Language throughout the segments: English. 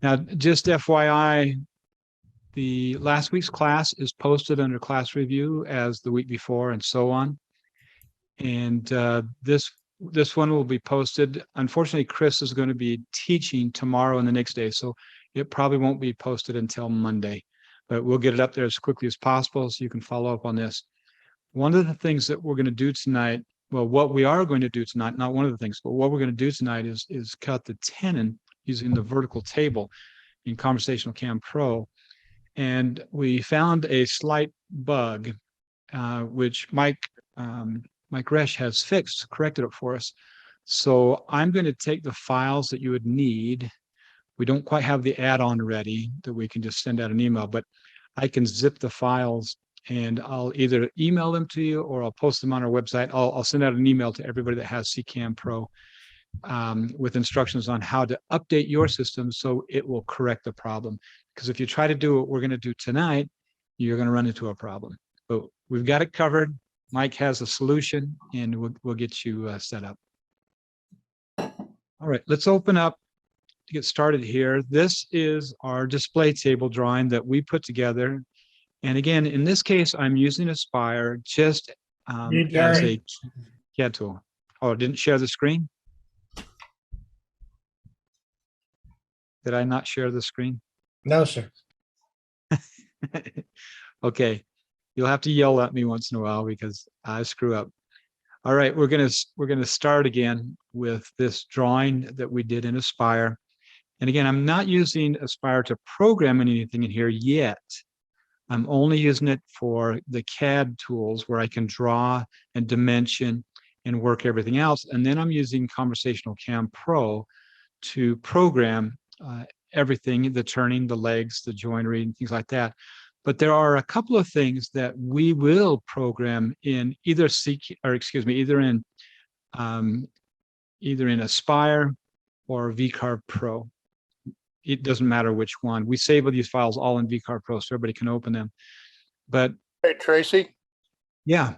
Now, just FYI, the last week's class is posted under class review as the week before and so on. And this one will be posted. Unfortunately, Chris is going to be teaching tomorrow and the next day, so it probably won't be posted until Monday, but we'll get it up there as quickly as possible so you can follow up on this. One of the things that we're going to do tonight, well, what we are going to do tonight, not one of the things, but what we're going to do tonight is cut the tenon using the vertical table in Conversational Cam Pro. And we found a slight bug, which Mike Resch has fixed, corrected it for us. So I'm going to take the files that you would need. We don't quite have the add-on ready that we can just send out an email, but I can zip the files and I'll either email them to you or I'll post them on our website. I'll send out an email to everybody that has CCAM Pro with instructions on how to update your system so it will correct the problem. Because if you try to do what we're going to do tonight, you're going to run into a problem. But we've got it covered. Mike has a solution, and we'll get you set up. All right, let's open up to get started here. This is our display table drawing that we put together. And again, in this case, I'm using Aspire just as a CAD tool. Oh, it didn't share the screen? Did I not share the screen? No, sir. Okay, you'll have to yell at me once in a while because I screw up. All right, we're gonna start again with this drawing that we did in Aspire. And again, I'm not using Aspire to program anything in here yet. I'm only using it for the CAD tools where I can draw and dimension and work everything else. And then I'm using Conversational Cam Pro to program everything, the turning, the legs, the joinery, and things like that. But there are a couple of things that we will program in either either in Aspire or VCarve Pro. It doesn't matter which one. We save these files all in VCarve Pro so everybody can open them. But hey, Tracy. Yeah.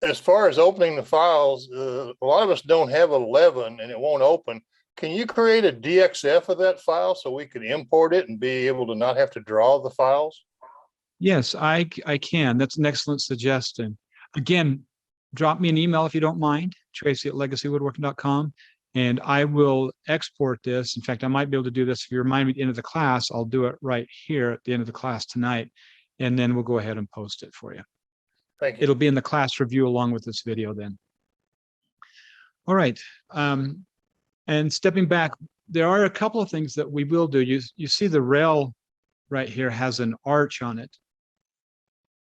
As far as opening the files, a lot of us don't have 11 and it won't open. Can you create a DXF of that file so we could import it and be able to not have to draw the files? Yes, I can. That's an excellent suggestion. Again, drop me an email if you don't mind, tracy@legacywoodworking.com, and I will export this. In fact, I might be able to do this. If you remind me at the end of the class, I'll do it right here at the end of the class tonight, and then we'll go ahead and post it for you. Thank you. It'll be in the class review along with this video then. All right. And stepping back, there are a couple of things that we will do. You see the rail right here has an arch on it.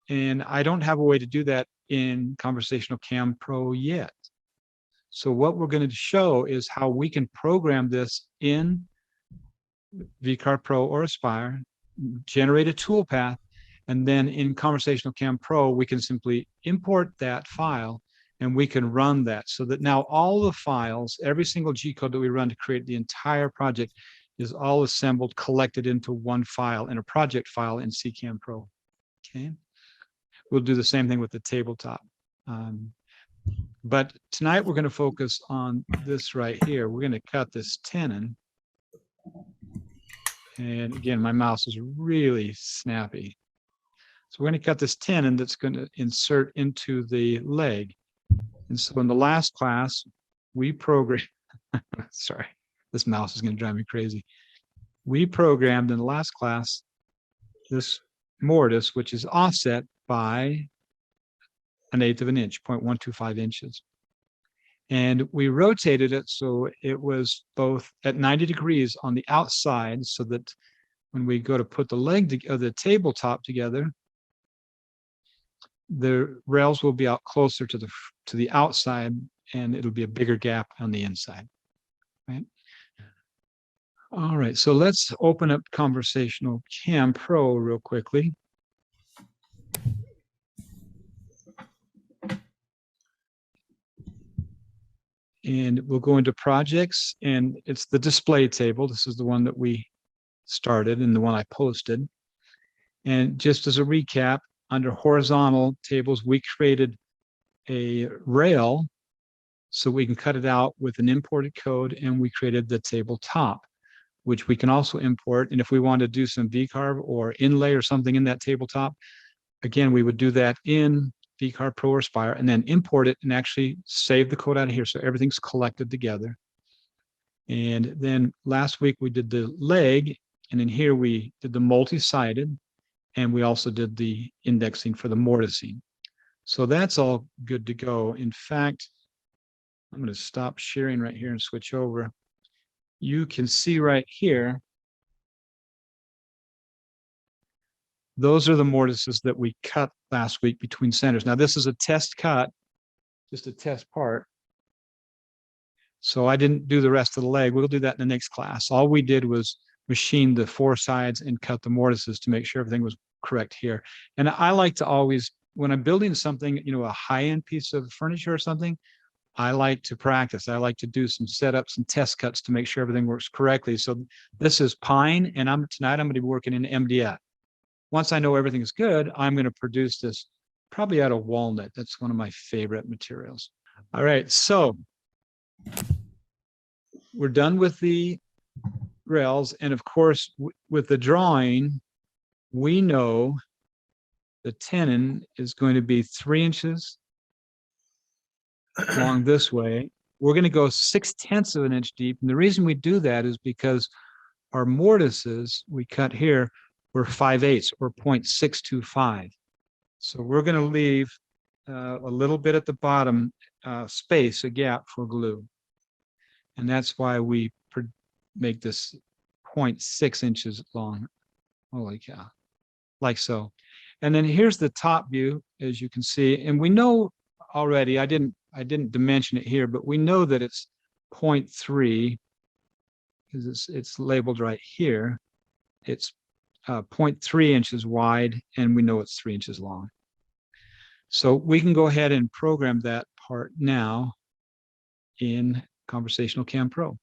And I don't have a way to do that in Conversational Cam Pro yet. So what we're going to show is how we can program this in VCarve Pro or Aspire, generate a toolpath, and then in Conversational Cam Pro, we can simply import that file and we can run that so that now all the files, every single G code that we run to create the entire project is all assembled, collected into one file in a project file in CCAM Pro. Okay. We'll do the same thing with the tabletop. But tonight we're going to focus on this right here. We're going to cut this tenon. And again, my mouse is really snappy. So we're going to cut this tenon that's going to insert into the leg. And so in the last class, we programmed, sorry, this mouse is going to drive me crazy. We programmed in the last class this mortise, which is offset by 1/8 of an inch, 0.125 inches. And we rotated it so it was both at 90 degrees on the outside so that when we go to put the leg of the tabletop together, the rails will be out closer to the outside and it'll be a bigger gap on the inside, right? All right, so let's open up Conversational Cam Pro real quickly. And we'll go into projects, and it's the display table. This is the one that we started and the one I posted. And just as a recap, under horizontal tables, we created a rail so we can cut it out with an imported code, and we created the tabletop. which we can also import. And if we want to do some V-carve or inlay or something in that tabletop, again, we would do that in V-carve Pro or Spire and then import it and actually save the code out of here. So everything's collected together. And then last week we did the leg, and in here we did the multi-sided, and we also did the indexing for the mortising. So that's all good to go. In fact, I'm going to stop sharing right here and switch over. You can see right here, those are the mortises that we cut last week between centers. Now this is a test cut, just a test part. So I didn't do the rest of the leg. We'll do that in the next class. All we did was machine the four sides and cut the mortises to make sure everything was correct here. And I like to always, when I'm building something, you know, a high-end piece of furniture or something, I like to practice. I like to do some setups and test cuts to make sure everything works correctly. So this is pine, and tonight I'm going to be working in MDF. Once I know everything is good, I'm going to produce this probably out of walnut. That's one of my favorite materials. All right, so we're done with the rails. And of course, with the drawing, we know the tenon is going to be 3 inches along this way. We're going to go 6/10 of an inch deep. And the reason we do that is because our mortises we cut here were 5/8 or 0.625. So we're going to leave a little bit at the bottom space, a gap for glue. And that's why we make this 0.6 inches long. Holy cow. Like so. And then here's the top view, as you can see. And we know already, I didn't dimension it here, but we know that it's 0.3 because it's labeled right here. It's 0.3 inches wide, and we know it's 3 inches long. So we can go ahead and program that part now in Conversational Cam Pro.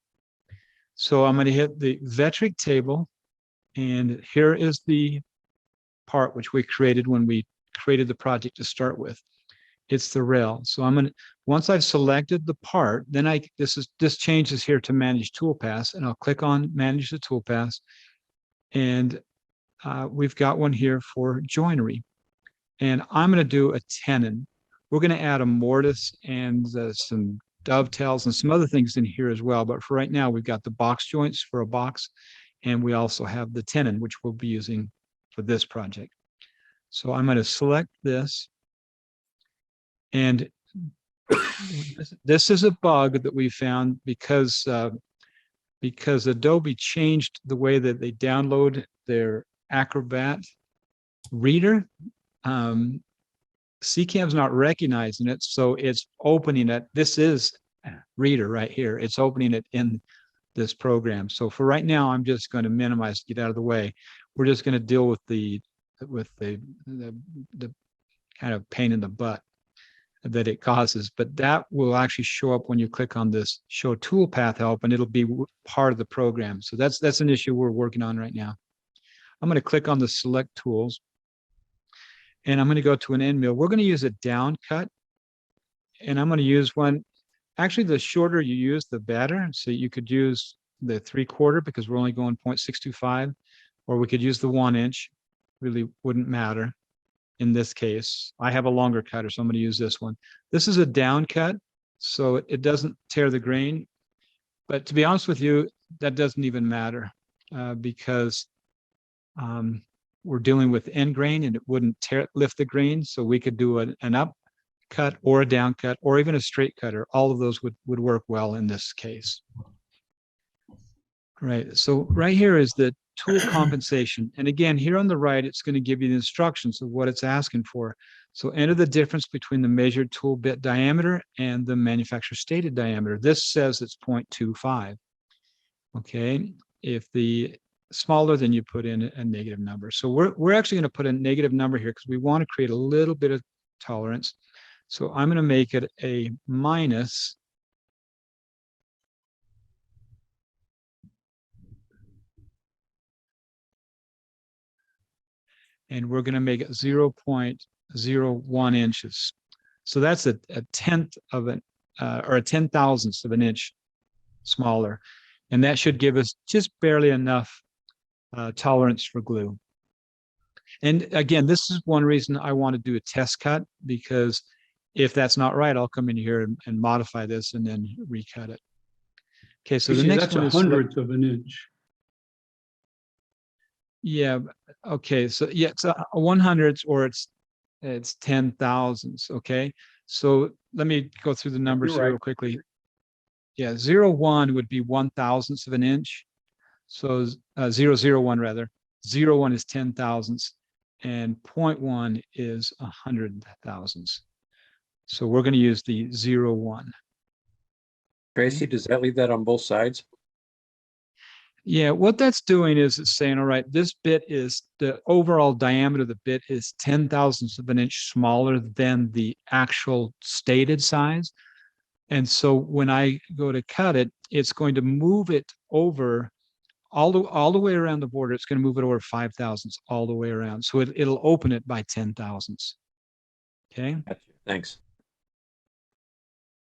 So I'm going to hit the Vectric table, and here is the part which we created when we created the project to start with. It's the rail. So I'm going to, once I've selected the part, then this changes here to Manage Toolpaths, and I'll click on Manage the Toolpaths, and we've got one here for joinery. And I'm going to do a tenon. We're going to add a mortise and some dovetails and some other things in here as well. But for right now, we've got the box joints for a box, and we also have the tenon, which we'll be using for this project. So I'm going to select this. And this is a bug that we found because Adobe changed the way that they download their Acrobat reader. CCAM's not recognizing it, so it's opening it. This is reader right here. It's opening it in this program. So for right now, I'm just going to minimize, get out of the way. We're just going to deal with the kind of pain in the butt that it causes. But that will actually show up when you click on this Show Toolpath Help, and it'll be part of the program. So that's an issue we're working on right now. I'm going to click on the Select Tools, and I'm going to go to an end mill. We're going to use a down cut, and I'm going to use one. Actually, the shorter you use, the better. So you could use the 3/4 because we're only going 0.625, or we could use the 1 inch. Really wouldn't matter in this case. I have a longer cutter, so I'm going to use this one. This is a down cut, so it doesn't tear the grain. But to be honest with you, that doesn't even matter because we're dealing with end grain, and it wouldn't lift the grain. So we could do an up cut or a down cut or even a straight cutter. All of those would work well in this case. Right. So right here is the tool compensation. And again, here on the right, it's going to give you the instructions of what it's asking for. So enter the difference between the measured tool bit diameter and the manufacturer stated diameter. This says it's 0.25. Okay. If the smaller, then you put in a negative number. So we're actually going to put a negative number here because we want to create a little bit of tolerance. So I'm going to make it a minus . And we're going to make it 0.01 inches. So that's a 1/10 of an or a 10,000th of an inch smaller. And that should give us just barely enough tolerance for glue. And again, this is one reason I want to do a test cut, because if that's not right, I'll come in here and modify this and then recut it. Okay, so You the see, next that's one a is hundredth of an inch. yeah. Okay, so yeah, it's a 100th or it's 10,000ths. Okay, so let me go through the numbers You're here right. real quickly. Yeah, 0.1 would be 1,000th of an inch. So 0.01 rather. 0.1 is 10,000ths, and 0.1 is 100,000ths. So we're going to use the 0.1. Tracy, does that leave that on both sides? Yeah, what that's doing is it's saying, all right, this bit is the overall diameter of the bit is 10,000ths of an inch smaller than the actual stated size. And so when I go to cut it, it's going to move it over all the way around the border. It's going to move it over 5,000ths all the way around. So it'll open it by 10,000ths. Okay. Gotcha. Thanks.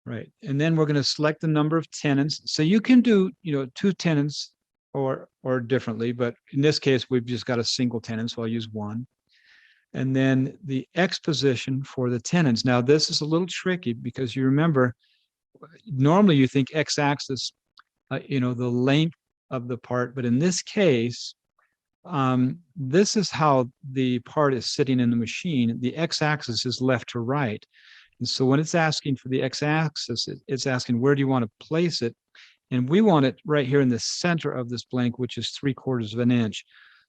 Right. And then we're going to select the number of tenons. So you can do, 2 tenons or differently, but in this case, we've just got a single tenon, so I'll use 1. And then the X position for the tenons. Now, this is a little tricky because you remember, normally you think X axis, the length of the part, but in this case, this is how the part is sitting in the machine. The X axis is left to right. And so when it's asking for the X axis, it's asking, where do you want to place it? And we want it right here in the center of this blank, which is 3/4 of an inch.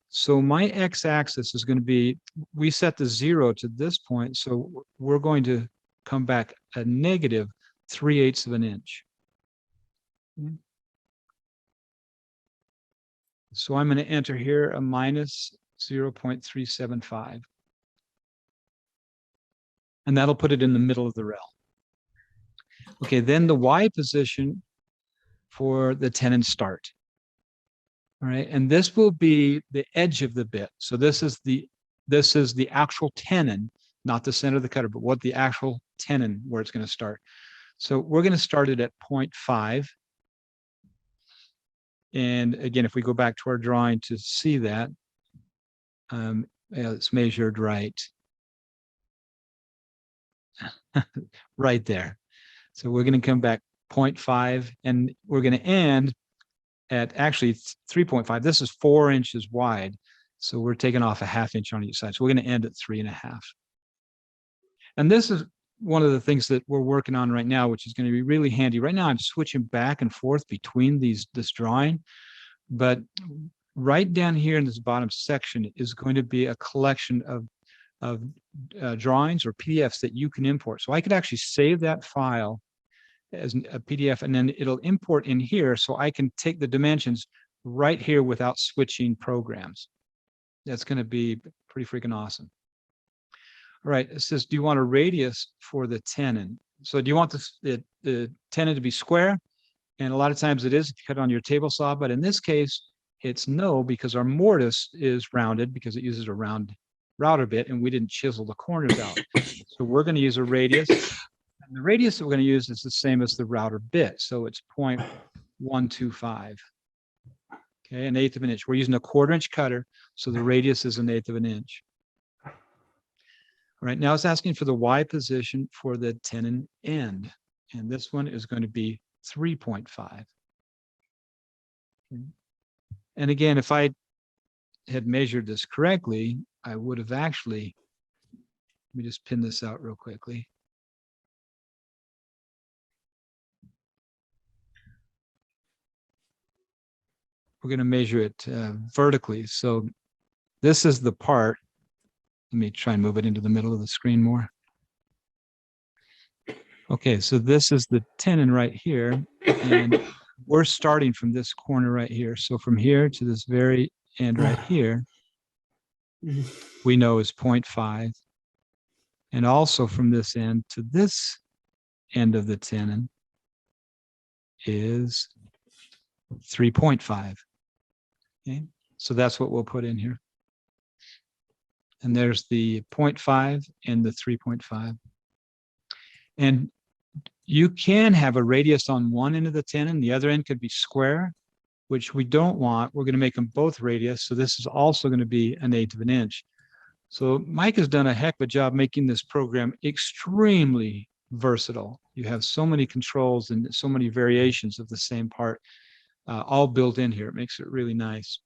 So my X axis is going to be, we set the 0 to this point. So we're going to come back a negative 3/8 of an inch. So I'm going to enter here a minus 0.375. And that'll put it in the middle of the rail. Okay, then the Y position for the tenon start. All right, and this will be the edge of the bit. So this is the actual tenon, not the center of the cutter, but what the actual tenon where it's going to start. So we're going to start it at 0.5. And again, if we go back to our drawing to see that, it's measured right, right there. So we're going to come back 0.5, and we're going to end at actually 3.5. This is 4 inches wide. So we're taking off a 1/2 inch on each side. So we're going to end at 3.5. And this is one of the things that we're working on right now, which is going to be really handy. Right now, I'm switching back and forth between this drawing, but right down here in this bottom section is going to be a collection of drawings or PDFs that you can import. So I could actually save that file as a PDF, and then it'll import in here, so I can take the dimensions right here without switching programs. That's going to be pretty freaking awesome. All right, it says, do you want a radius for the tenon? So do you want the tenon to be square? And a lot of times it is cut on your table saw, but in this case, it's no, because our mortise is rounded because it uses a round router bit, and we didn't chisel the corners out. So we're going to use a radius. And the radius that we're going to use is the same as the router bit. So it's 0.125. Okay, 1/8 of an inch. We're using a 1/4 inch cutter, so the radius is 1/8 of an inch. All right, now it's asking for the Y position for the tenon end. And this one is going to be 3.5. And again, if I had measured this correctly, I would have actually, let me just pin this out real quickly. We're going to measure it vertically. So this is the part. Let me try and move it into the middle of the screen more. Okay, so this is the tenon right here, and we're starting from this corner right here. So from here to this very end right here, we know is 0.5. And also from this end to this end of the tenon is 3.5. Okay, so that's what we'll put in here. And there's the 0.5 and the 3.5. And you can have a radius on one end of the tenon, the other end could be square, which we don't want. We're going to make them both radius. So this is also going to be 1/8 of an inch. So Mike has done a heck of a job making this program extremely versatile. You have so many controls and so many variations of the same part, all built in here. It makes it really nice.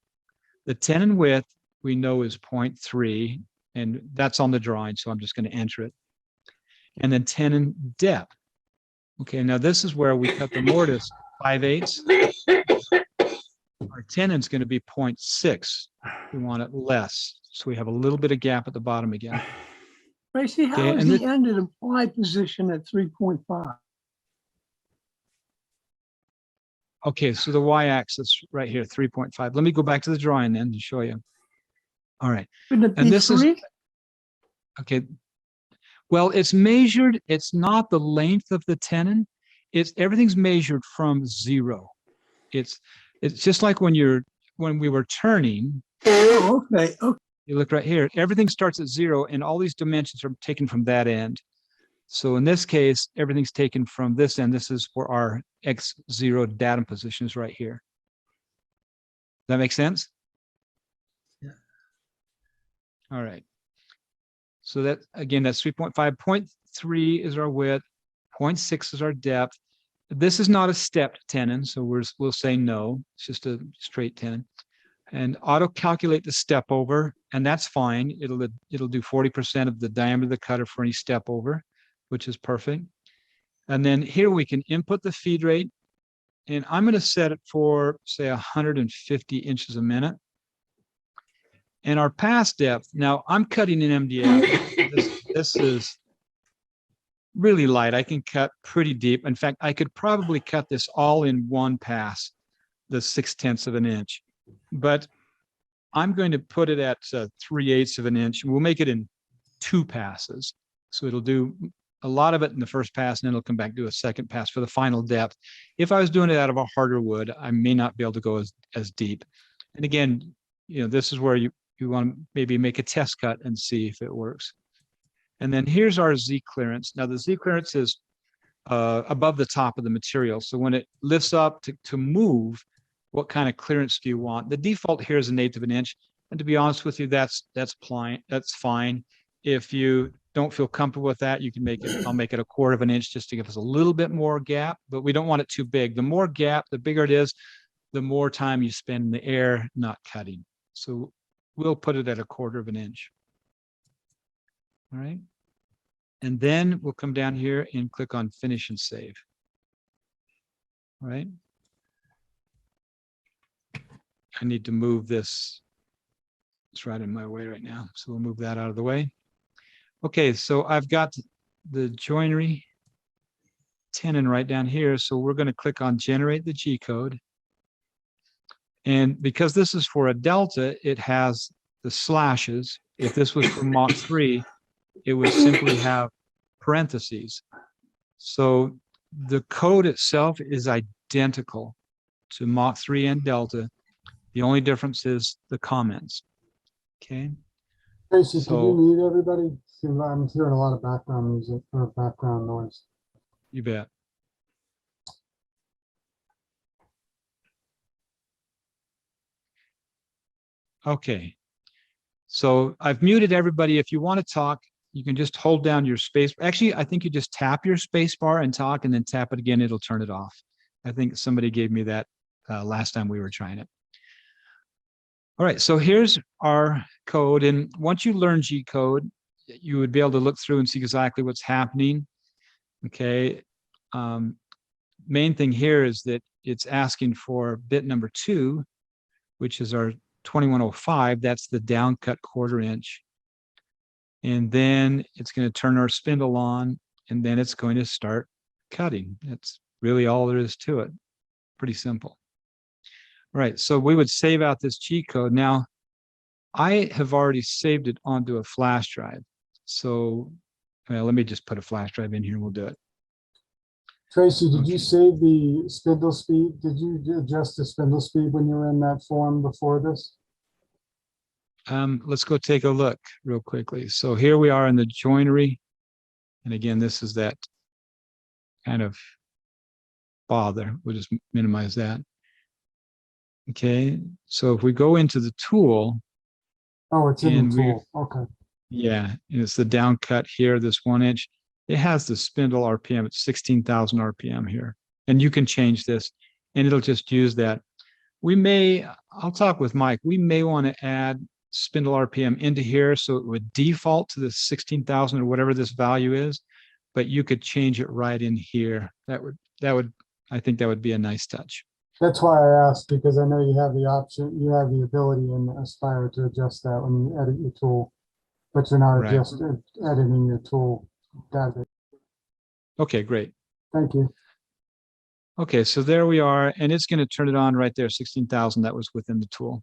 The tenon width we know is 0.3, and that's on the drawing, so I'm just going to enter it. And then tenon depth. Okay, now this is where we cut the mortise 5/8. Our tenon's going to be 0.6. We want it less, so we have a little bit of gap at the bottom again. Tracy, how Okay, is and the end of the ply position at 3.5? Okay, so the y-axis right here, 3.5. Let me go back to the drawing then to show you. All right. Shouldn't it And be this is 3? okay. Well, it's measured. It's not the length of the tenon. It's everything's measured from 0. It's just like when we were turning. Oh, okay. Okay. You look right here. Everything starts at 0, and all these dimensions are taken from that end. So in this case, everything's taken from this end. This is where our X0 datum position is right here. Does that make sense? Yeah. All right. So that, again, that's 3.5. 0.3 is our width. 0.6 is our depth. This is not a stepped tenon, so we'll say no. It's just a straight tenon. And auto calculate the step over, and that's fine. It'll do 40% of the diameter of the cutter for any step over, which is perfect. And then here we can input the feed rate, and I'm going to set it for, say, 150 inches a minute. And our pass depth, now I'm cutting in MDF. This is really light. I can cut pretty deep. In fact, I could probably cut this all in one pass, the 0.6 of an inch. But I'm going to put it at 3/8 of an inch. We'll make it in 2 passes. So it'll do a lot of it in the first pass, and then it'll come back, do a second pass for the final depth. If I was doing it out of a harder wood, I may not be able to go as deep. And again, this is where you want to maybe make a test cut and see if it works. And then here's our Z clearance. Now the Z clearance is above the top of the material. So when it lifts up to move, what kind of clearance do you want? The default here is 1/8 of an inch. And to be honest with you, that's fine. If you don't feel comfortable with that, you can make it, I'll make it 1/4 of an inch just to give us a little bit more gap, but we don't want it too big. The more gap, the bigger it is, the more time you spend in the air not cutting. So we'll put it at 1/4 of an inch. All right. And then we'll come down here and click on finish and save. All right. I need to move this. It's right in my way right now. So we'll move that out of the way. Okay, so I've got the joinery tenon right down here. So we're going to click on generate the G code. And because this is for a delta, it has the slashes. If this was for Mach 3, it would simply have parentheses. So the code itself is identical to Mach 3 and delta. The only difference is the comments. Okay. Tracy, So- can you mute everybody? See, I'm hearing a lot of background music or background noise. You bet. Okay. So I've muted everybody. If you want to talk, you can just hold down your space. Actually, I think you just tap your space bar and talk, and then tap it again. It'll turn it off. I think somebody gave me that last time we were trying it. All right. So here's our code. And once you learn G code, you would be able to look through and see exactly what's happening. Okay. Main thing here is that it's asking for bit number 2, which is our 2105. That's the down cut 1/4 inch. And then it's going to turn our spindle on, and then it's going to start cutting. That's really all there is to it. Pretty simple. All right. So we would save out this G code. Now, I have already saved it onto a flash drive. So let me just put a flash drive in here and we'll do it. Tracy, did you Okay. save the spindle speed? Did you adjust the spindle speed when you were in that form before this? Let's go take a look real quickly. So here we are in the joinery. And again, this is that kind of bother. We'll just minimize that. Okay, so if we go into the tool, Oh, it's in And the we- tool. Okay. yeah, and it's the down cut here, this 1 inch. It has the spindle RPM, it's 16,000 RPM here. And you can change this and it'll just use that. I'll talk with Mike, we may want to add spindle RPM into here so it would default to the 16,000 or whatever this value is, but you could change it right in here. I think that would be a nice touch. That's why I asked, because I know you have the option, you have the ability in Aspire to adjust that when you edit your tool, but you're not Right. editing your tool data. Okay, great. Thank you. Okay, so there we are, and it's going to turn it on right there, 16,000, that was within the tool.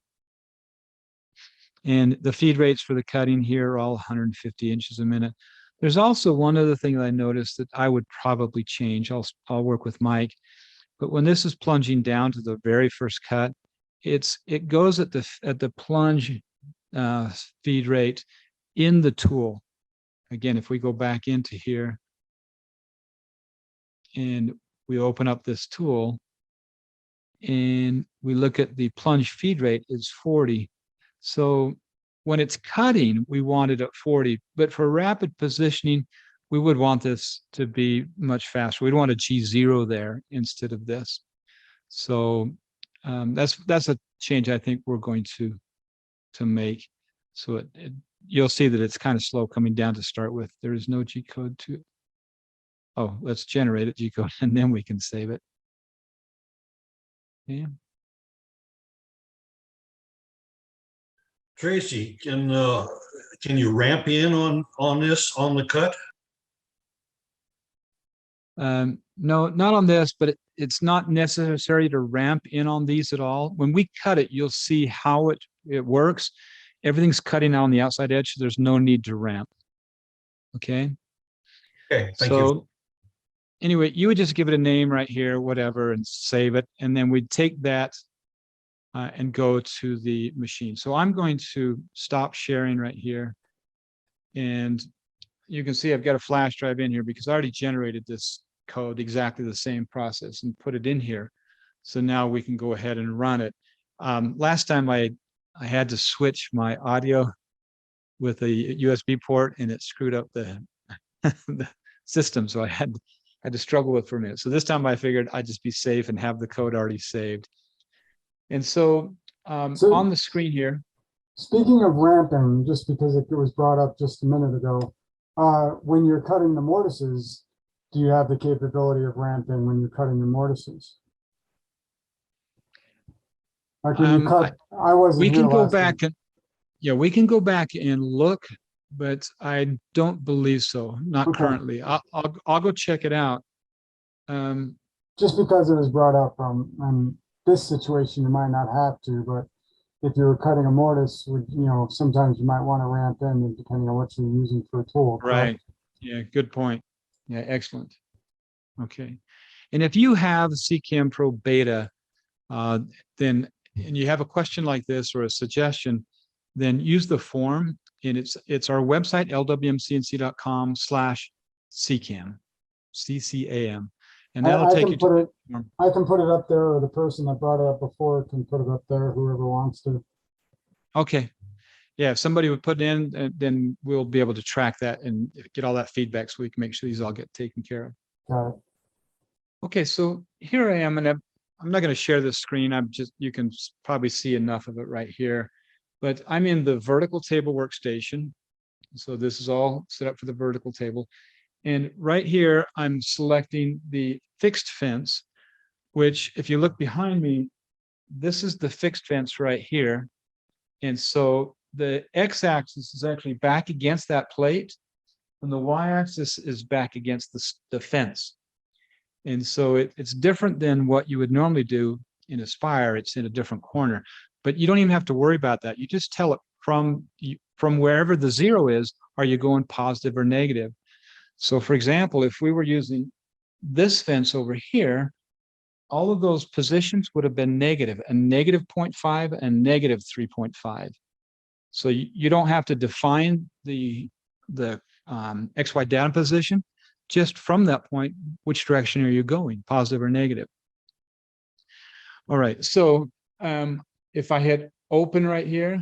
And the feed rates for the cutting here are all 150 inches a minute. There's also one other thing that I noticed that I would probably change. I'll work with Mike, but when this is plunging down to the very first cut, it goes at the plunge feed rate in the tool. Again, if we go back into here and we open up this tool and we look at the plunge feed rate is 40. So when it's cutting, we want it at 40, but for rapid positioning, we would want this to be much faster. We'd want a G0 there instead of this. So that's a change I think we're going to make. So you'll see that it's kind of slow coming down to start with. There is no G code to it. Oh, let's generate it, G code, and then we can save it. Yeah. Tracy, can you ramp in on this on the cut? No, not on this, but it's not necessary to ramp in on these at all. When we cut it, you'll see how it works. Everything's cutting out on the outside edge, so there's no need to ramp. Okay. Okay, thank you. So anyway, you would just give it a name right here, whatever, and save it. And then we'd take that and go to the machine. So I'm going to stop sharing right here. And you can see I've got a flash drive in here because I already generated this code, exactly the same process, and put it in here. So now we can go ahead and run it. Last time I had to switch my audio with a USB port and it screwed up the, the system. So I had to struggle with it for a minute. So this time I figured I'd just be safe and have the code already saved. And so, So- on the screen here, Speaking of ramping, just because it was brought up just a minute ago, when you're cutting the mortises, do you have the capability of ramping when you're cutting the mortises? Like when you cut, I wasn't we here can go last back week. and, yeah, we can go back and look, but I don't believe so. Not Okay. currently. I'll go check it out. Just because it was brought up on this situation, you might not have to, but if you're cutting a mortise, sometimes you might want to ramp in depending on what you're using for a tool. Right. correct? Yeah, good point. Yeah, excellent. Okay. And if you have CCAM Pro Beta, then, and you have a question like this or a suggestion, then use the form, and it's our website, lwmcnc.com/CCAM, CCAM. And that'll I take can you to put the it, form. I can put it up there, or the person that brought it up before can put it up there, whoever wants to. Okay. Yeah, if somebody would put it in, then we'll be able to track that and get all that feedback so we can make sure these all get taken care of. Got it. Okay, so here I am, and I'm not going to share this screen. You can probably see enough of it right here, but I'm in the vertical table workstation. So this is all set up for the vertical table. And right here, I'm selecting the fixed fence, which if you look behind me, this is the fixed fence right here. And so the x-axis is actually back against that plate, and the y-axis is back against the fence. And so it's different than what you would normally do in Aspire. It's in a different corner, but you don't even have to worry about that. You just tell it from wherever the 0 is, are you going positive or negative? So for example, if we were using this fence over here, all of those positions would have been negative, a negative 0.5 and negative 3.5. So you don't have to define the XY data position. Just from that point, which direction are you going, positive or negative? All right, so if I hit open right here,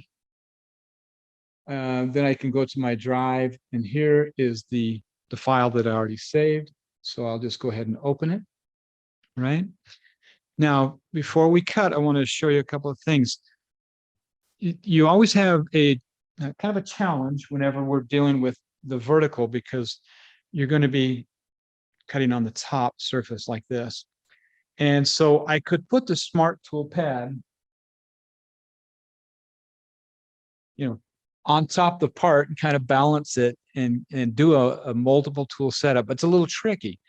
then I can go to my drive, and here is the file that I already saved. So I'll just go ahead and open it. Right now, before we cut, I want to show you a couple of things. You always have a kind of a challenge whenever we're dealing with the vertical, because you're going to be cutting on the top surface like this. And so I could put the Smart Tool pad, on top of the part and kind of balance it and do a multiple tool setup. It's a little tricky.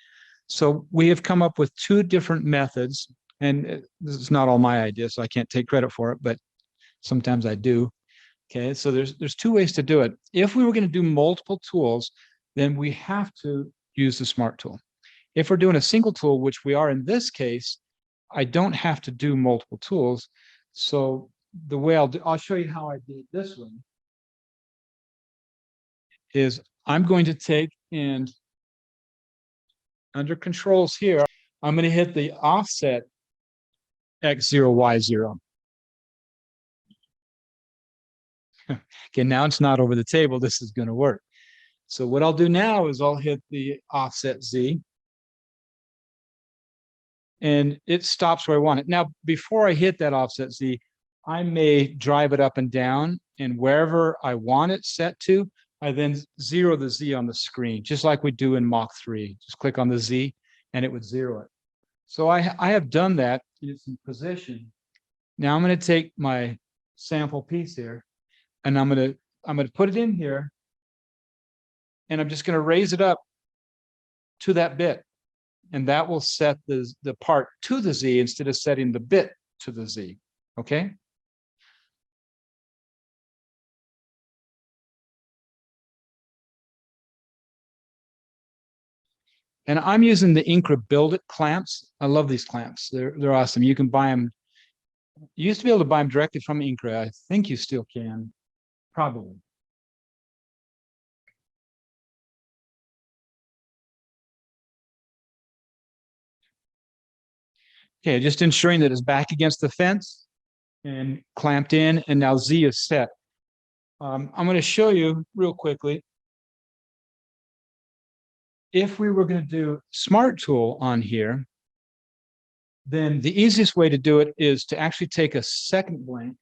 So we have come up with two different methods, and this is not all my idea, so I can't take credit for it, but sometimes I do. Okay, so there's two ways to do it. If we were going to do multiple tools, then we have to use the Smart Tool. If we're doing a single tool, which we are in this case, I don't have to do multiple tools. So the way I'll show you how I did this one is I'm going to take, and under controls here, I'm going to hit the offset X0, Y0. Okay, now it's not over the table. This is going to work. So what I'll do now is I'll hit the offset Z, and it stops where I want it. Now, before I hit that offset Z, I may drive it up and down, and wherever I want it set to, I then zero the Z on the screen, just like we do in Mach 3. Just click on the Z and it would zero it. So I have done that. It's in position. Now I'm going to take my sample piece here, and I'm going to put it in here, and I'm just going to raise it up to that bit, and that will set the part to the Z instead of setting the bit to the Z. Okay. And I'm using the Incra Build It clamps. I love these clamps. They're awesome. You can buy them. You used to be able to buy them directly from Incra. I think you still can, probably. Okay, just ensuring that it's back against the fence and clamped in, and now Z is set. I'm going to show you real quickly. If we were going to do Smart Tool on here, then the easiest way to do it is to actually take a second blank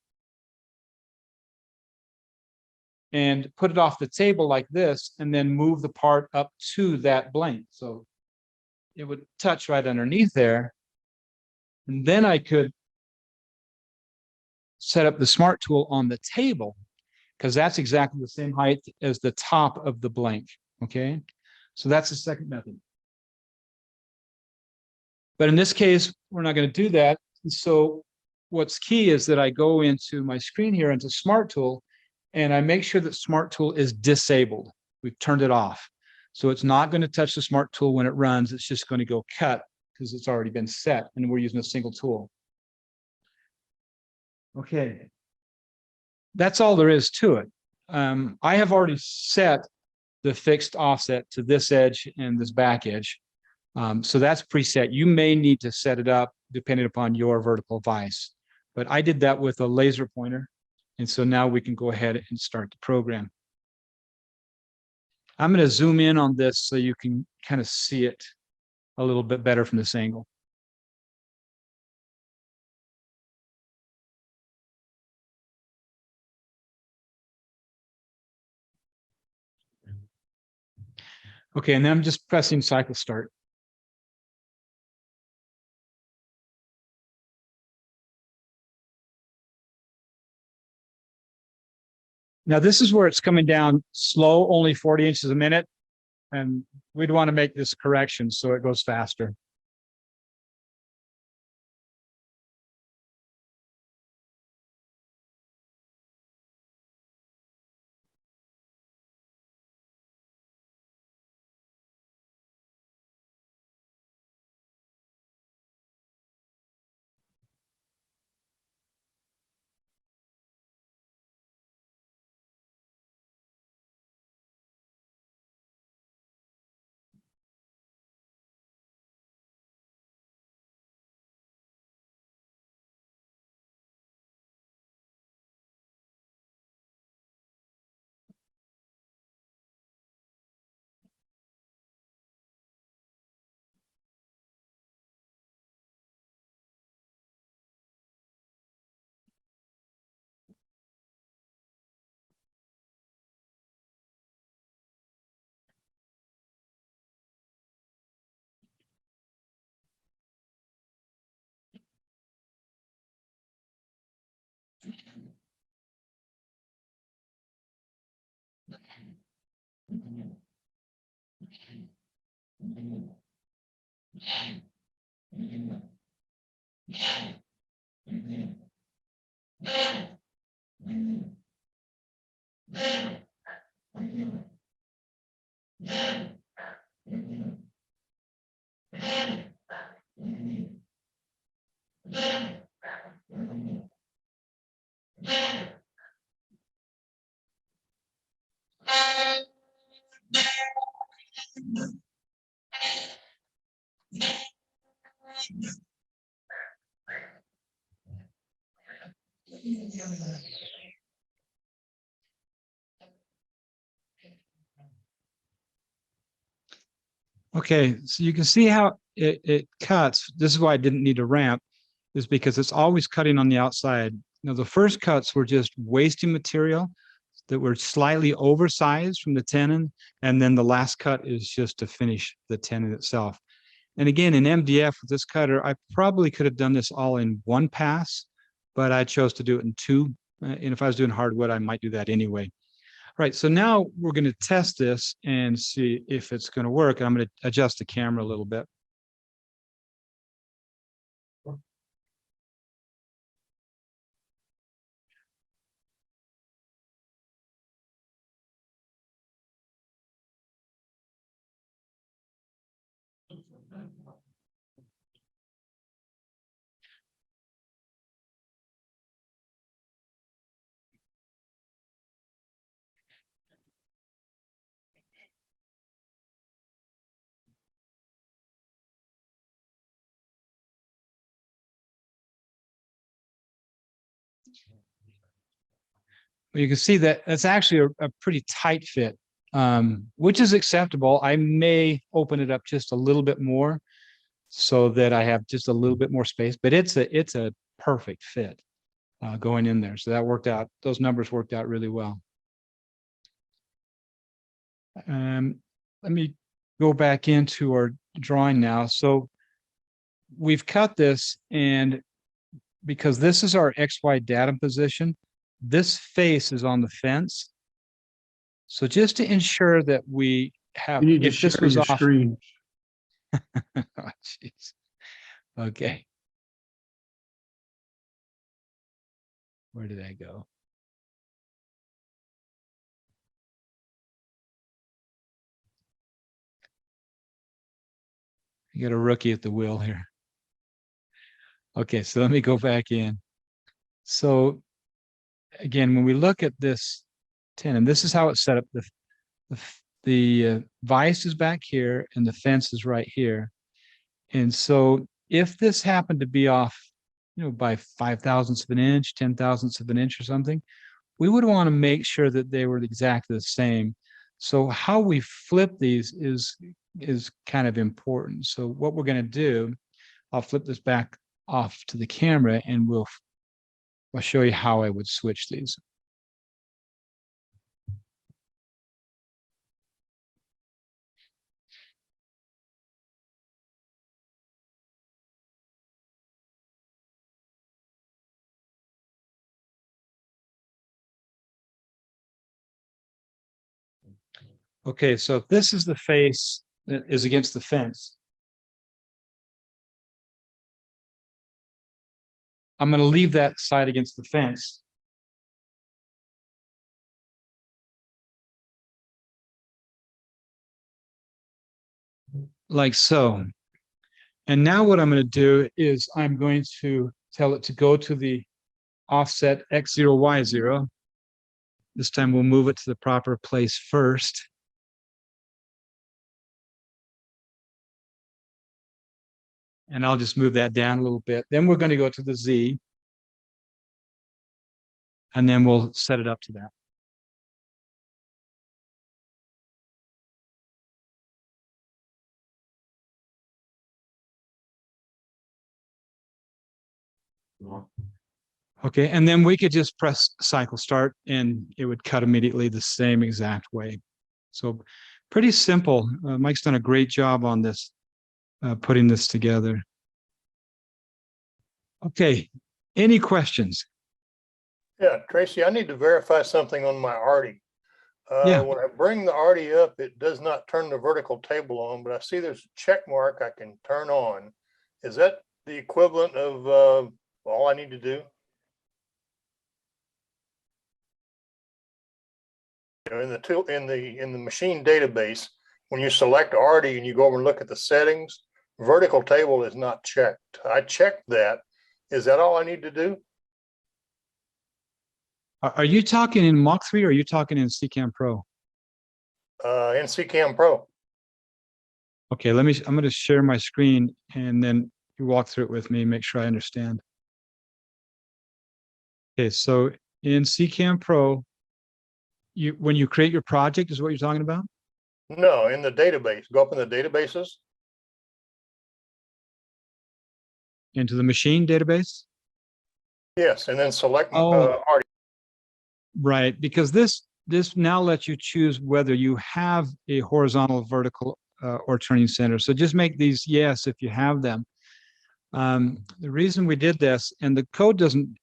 and put it off the table like this, and then move the part up to that blank. So it would touch right underneath there. And then I could set up the Smart Tool on the table, because that's exactly the same height as the top of the blank. Okay, so that's the second method. But in this case, we're not going to do that. So what's key is that I go into my screen here, into Smart Tool, and I make sure that Smart Tool is disabled. We've turned it off. So it's not going to touch the Smart Tool when it runs. It's just going to go cut because it's already been set, and we're using a single tool. Okay. That's all there is to it. I have already set the fixed offset to this edge and this back edge. So that's preset. You may need to set it up depending upon your vertical vise, but I did that with a laser pointer. And so now we can go ahead and start the program. I'm going to zoom in on this so you can kind of see it a little bit better from this angle. Okay, and then I'm just pressing cycle start. Now this is where it's coming down slow, only 40 inches a minute. And we'd want to make this correction so it goes faster. Okay, so you can see how it cuts. This is why I didn't need a ramp, is because it's always cutting on the outside. Now, the first cuts were just wasting material that were slightly oversized from the tenon, and then the last cut is just to finish the tenon itself. And again, in MDF with this cutter, I probably could have done this all in one pass, but I chose to do it in two. And if I was doing hardwood, I might do that anyway. Right, so now we're going to test this and see if it's going to work. I'm going to adjust the camera a little bit. Well, you can see that that's actually a pretty tight fit, which is acceptable. I may open it up just a little bit more so that I have just a little bit more space, but it's a perfect fit going in there. So that worked out. Those numbers worked out really well. Let me go back into our drawing now. So we've cut this, and because this is our XY datum position, this face is on the fence. So just to ensure that we have, You need to if this share was your off, screen. oh, jeez. Okay. Where did that go? You got a rookie at the wheel here. Okay, so let me go back in. So again, when we look at this tenon, this is how it's set up. The vise is back here and the fence is right here. And so if this happened to be off, by 5/1000ths of an inch, 10/1000ths of an inch or something, we would want to make sure that they were exactly the same. So how we flip these is kind of important. So what we're going to do, I'll flip this back off to the camera and I'll show you how I would switch these. Okay, so if this is the face that is against the fence, I'm going to leave that side against the fence. Like so. And now what I'm going to do is I'm going to tell it to go to the offset X0, Y0. This time we'll move it to the proper place first. And I'll just move that down a little bit. Then we're going to go to the Z. And then we'll set it up to that. Okay, and then we could just press cycle start and it would cut immediately the same exact way. So pretty simple. Mike's done a great job on this, putting this together. Okay, any questions? Yeah, Tracy, I need to verify something on my Artie. Yeah. When I bring the arty up, it does not turn the vertical table on, but I see there's a check mark I can turn on. Is that the equivalent of all I need to do? In the tool, in the machine database, when you select arty and you go over and look at the settings, vertical table is not checked. I checked that. Is that all I need to do? Are you talking in Mach 3 or are you talking in CCAM Pro? In CCAM Pro. Okay, I'm going to share my screen and then you walk through it with me, make sure I understand. Okay, so in CCAM Pro, when you create your project is what you're talking about? No, in the database. Go up in the databases. Into the machine database? Yes, and then select Oh. arty. Right, because this now lets you choose whether you have a horizontal, vertical, or turning center. So just make these yes if you have them. The reason we did this, and the code doesn't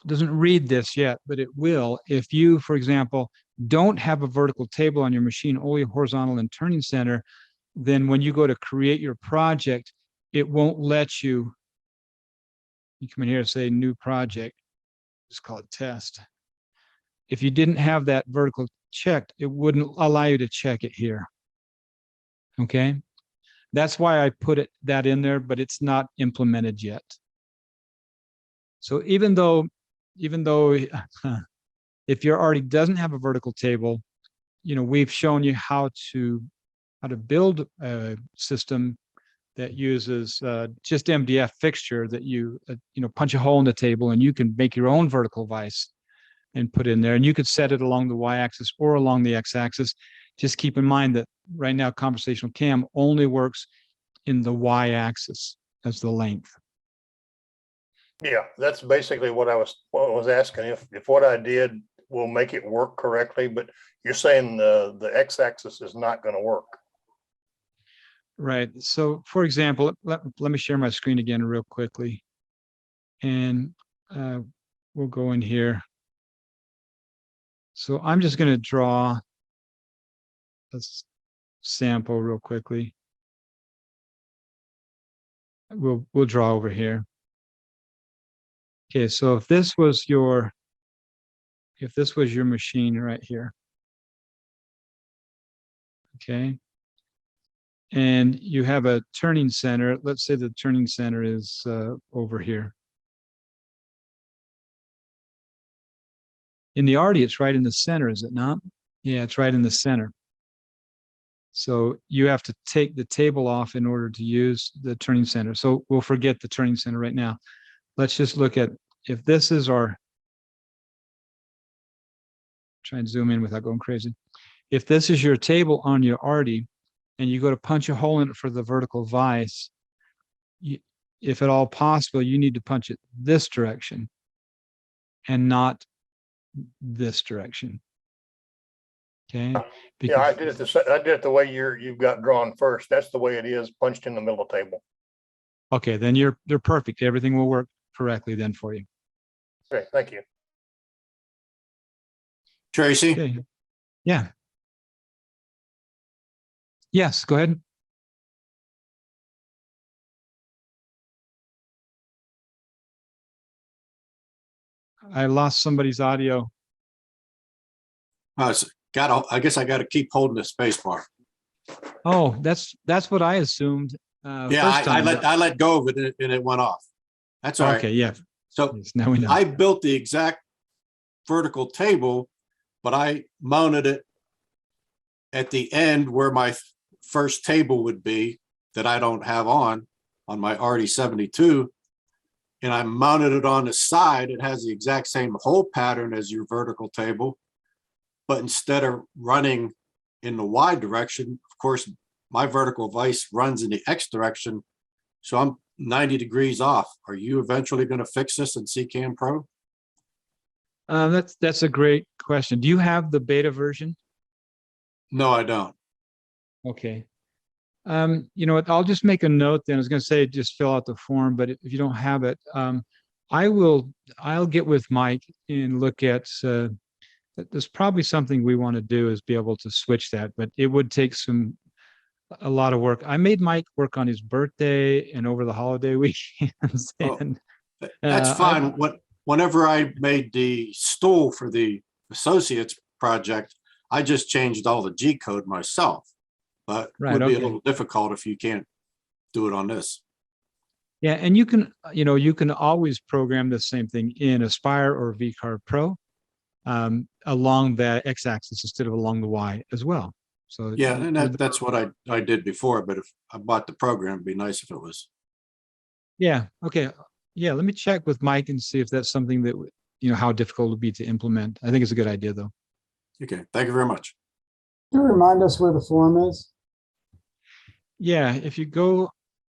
read this yet, but it will. If you, for example, don't have a vertical table on your machine, only a horizontal and turning center, then when you go to create your project, it won't let you. You come in here and say new project. Just call it test. If you didn't have that vertical checked, it wouldn't allow you to check it here. Okay. That's why I put that in there, but it's not implemented yet. So even though if your arty doesn't have a vertical table, we've shown you how to build a system that uses just MDF fixture that you punch a hole in the table and you can make your own vertical vise and put in there, and you could set it along the y-axis or along the x-axis. Just keep in mind that right now conversational CAM only works in the y-axis as the length. Yeah, that's basically what I was asking. If what I did will make it work correctly, but you're saying the x-axis is not going to work. Right. So, for example, let me share my screen again real quickly, and we'll go in here. So I'm just going to draw a sample real quickly. We'll draw over here. Okay, so if this was your machine right here, okay, and you have a turning center, let's say the turning center is over here. In the arty, it's right in the center, is it not? Yeah, it's right in the center. So you have to take the table off in order to use the turning center. So we'll forget the turning center right now. Let's just look at, if this is our, try and zoom in without going crazy. If this is your table on your arty and you go to punch a hole in it for the vertical vise, if at all possible, you need to punch it this direction and not this direction. Okay. Yeah, I did it the way you've got drawn first. That's the way it is, punched in the middle of the table. Okay, then they're perfect. Everything will work correctly then for you. Okay, thank you. Tracy, Okay. Yeah. Yes, go ahead. I lost somebody's audio. I guess I got to keep holding the space bar. Oh, that's what I assumed. Yeah, first I time. let go of it and it went off. That's all Okay, right. yeah. So Yes, now we know. I built the exact vertical table, but I mounted it at the end where my first table would be that I don't have on my RD72. And I mounted it on the side. It has the exact same hole pattern as your vertical table. But instead of running in the Y direction, of course, my vertical vise runs in the X direction. So I'm 90 degrees off. Are you eventually going to fix this in CCAM Pro? That's a great question. Do you have the beta version? No, I don't. Okay. You know what? I'll just make a note then. I was going to say just fill out the form, but if you don't have it, I'll get with Mike and look at there's probably something we want to do is be able to switch that, but it would take a lot of work. I made Mike work on his birthday and over the holiday weekends. Oh, And That's I- fine. Whenever I made the stool for the associates project, I just changed all the G code myself. But it Right, would be a okay. little difficult if you can't do it on this. Yeah, and you can always program the same thing in Aspire or VCarve Pro along the x-axis instead of along the y as well. So Yeah, and that's what I did before, but if I bought the program, it'd be nice if it was. yeah, okay. Yeah, let me check with Mike and see if that's something that, how difficult it would be to implement. I think it's a good idea, though. Okay, thank you very much. Can you remind us where the form is? Yeah, if you go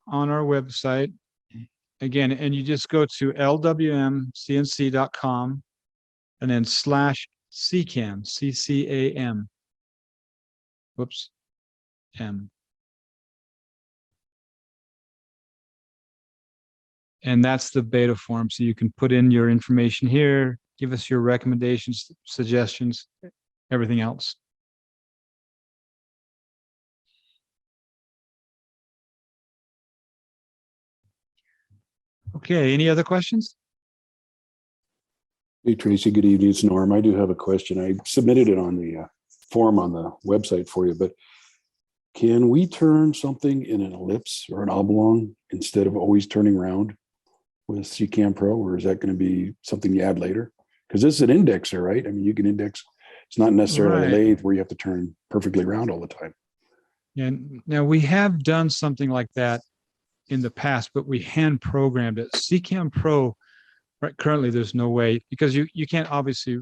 on our website, again, and you just go to lwmcnc.com and then /CCAM, CCAM. Whoops, M. And that's the beta form. So you can put in your information here, give us your recommendations, suggestions, everything else. Okay, any other questions? Hey, Tracy, good evening. It's Norm. I do have a question. I submitted it on the form on the website for you, but can we turn something in an ellipse or an oblong instead of always turning round with CCAM Pro, or is that going to be something you add later? Because this is an indexer, right? I mean, you can index. It's not necessarily a Right. lathe where you have to turn perfectly round all the time. And now we have done something like that in the past, but we hand programmed it. CCAM Pro, right, currently there's no way, because you can't obviously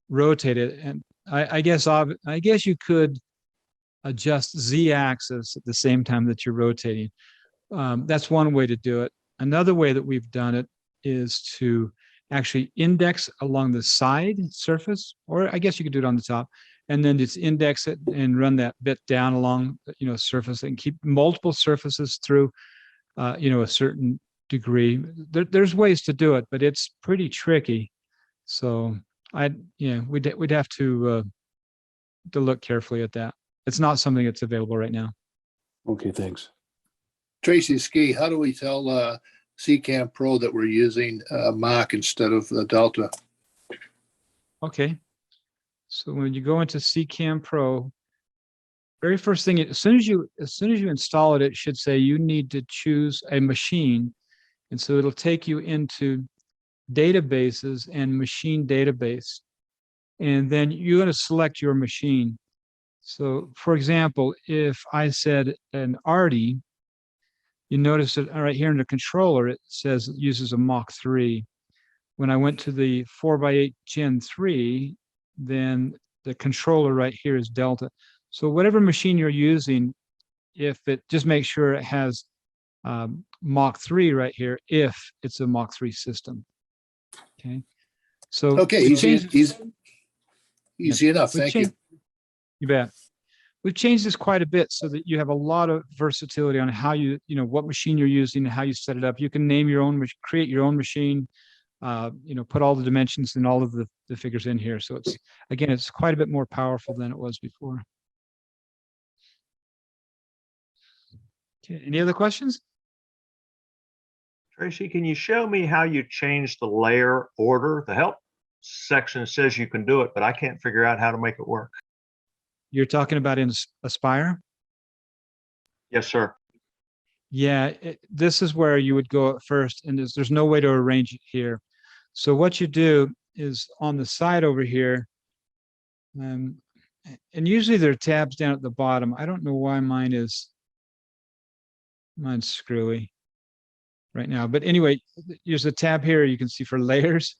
rotate it. And I guess you could adjust Z axis at the same time that you're rotating. That's one way to do it. Another way that we've done it is to actually index along the side surface, or I guess you could do it on the top, and then just index it and run that bit down along, surface and keep multiple surfaces through, a certain degree. There's ways to do it, but it's pretty tricky. So we'd have to look carefully at that. It's not something that's available right now. Okay, thanks. Tracy Ski, how do we tell CCAM Pro that we're using Mach instead of the Delta? Okay. So when you go into CCAM Pro, very first thing, as soon as you install it, it should say you need to choose a machine. And so it'll take you into databases and machine database. And then you're going to select your machine. So for example, if I said an Arty, you notice that right here in the controller, it says it uses a Mach 3. When I went to the 4x8 Gen 3, then the controller right here is Delta. So whatever machine you're using, if it just make sure it has Mach 3 right here, if it's a Mach 3 system. Okay. So Okay, easy enough. Thank you. You bet. We've changed this quite a bit so that you have a lot of versatility on how what machine you're using and how you set it up. You can name your own, create your own machine, put all the dimensions and all of the figures in here. So it's quite a bit more powerful than it was before. Okay, any other questions? Tracy, can you show me how you change the layer order? The help section says you can do it, but I can't figure out how to make it work. You're talking about in Aspire? Yes, sir. Yeah, this is where you would go at first, and there's no way to arrange it here. So what you do is on the side over here, and usually there are tabs down at the bottom. I don't know why mine's screwy right now, but anyway, there's a tab here you can see for layers.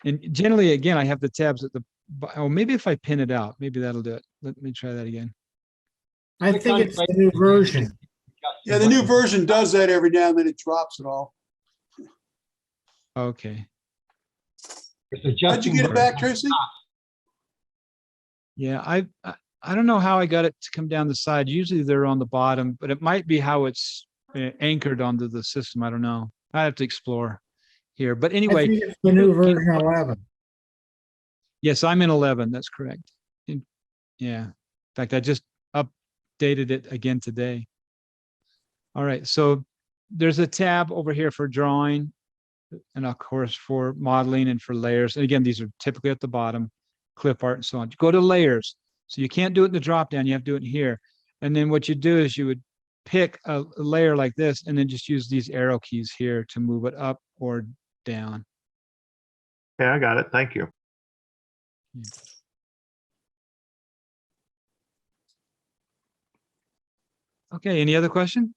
And generally, again, I have the tabs at the, oh, maybe if I pin it out, maybe that'll do it. Let me try that again. I think it's the new version. Yeah, the new version does that every now and then. It drops it all. Okay. How'd you get it back, Tracy? Yeah, I don't know how I got it to come down the side. Usually they're on the bottom, but it might be how it's anchored onto the system. I don't know. I have to explore here. But I anyway, think it's the new version 11. Yes, I'm in 11. That's correct. Yeah. In fact, I just updated it again today. All right. So there's a tab over here for drawing, and of course for modeling and for layers. And again, these are typically at the bottom, clip art and so on. Go to layers. So you can't do it in the drop down. You have to do it here. And then what you do is you would pick a layer like this and then just use these arrow keys here to move it up or down. Yeah, I got it. Thank you. Okay, any other question?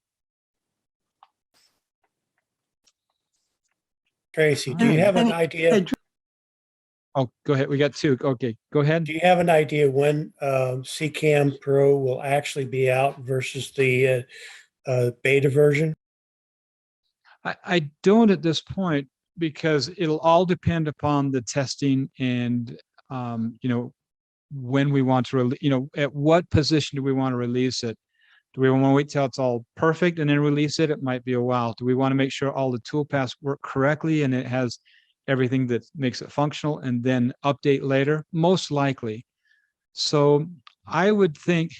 Tracy, do you have an idea? Oh, go ahead. We got two. Okay, go ahead. Do you have an idea when CCAM Pro will actually be out versus the beta version? I don't at this point, because it'll all depend upon the testing and, when we want to, at what position do we want to release it? Do we want to wait till it's all perfect and then release it? It might be a while. Do we want to make sure all the toolpaths work correctly and it has everything that makes it functional and then update later? Most likely. So I would think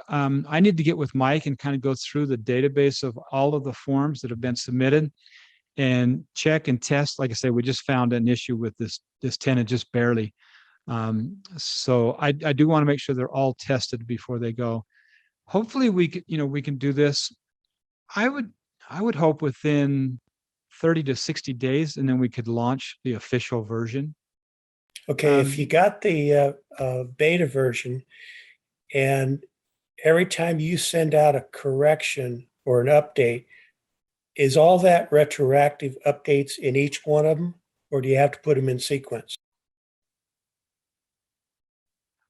I need to get with Mike and kind of go through the database of all of the forms that have been submitted and check and test. Like I say, we just found an issue with this tenant, just barely. So I do want to make sure they're all tested before they go. Hopefully we can do this. I would hope within 30 to 60 days, and then we could launch the official version. Okay, if you got the beta version, and every time you send out a correction or an update, is all that retroactive updates in each one of them, or do you have to put them in sequence?